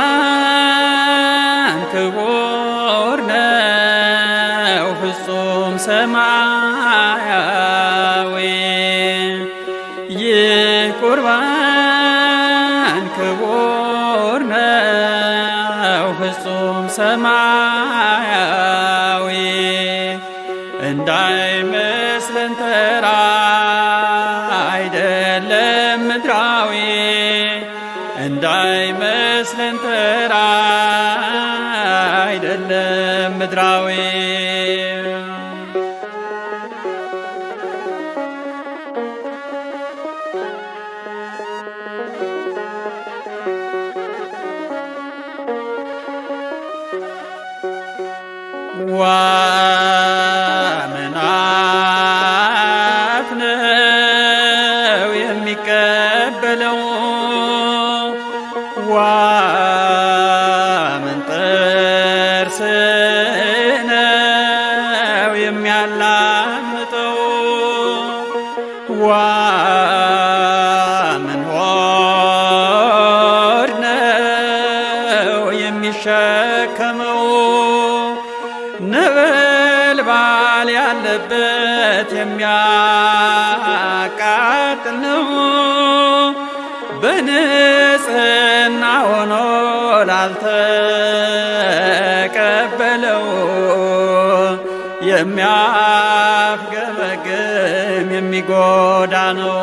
የቁርባን ክቡር ነው ፍጹም ሰማያዊ የቁርባን ክቡር ነው ፍጹም ሰማያዊ እንዳይመስለን ተራ አይደለም ምድራዊ እንዳይመስለን ተራ አይደለም ምድራዊ ወመናፍ ነው የሚቀበለው ወመንጥርስ ነው የሚያላምጠው ወመንሆድ ነው የሚሸከመው ነበልባል ያለበት የሚያቃጥል ነው በንጽሕና ሆኖ ላልተቀበለው የሚያፍገመግም የሚጎዳ ነው።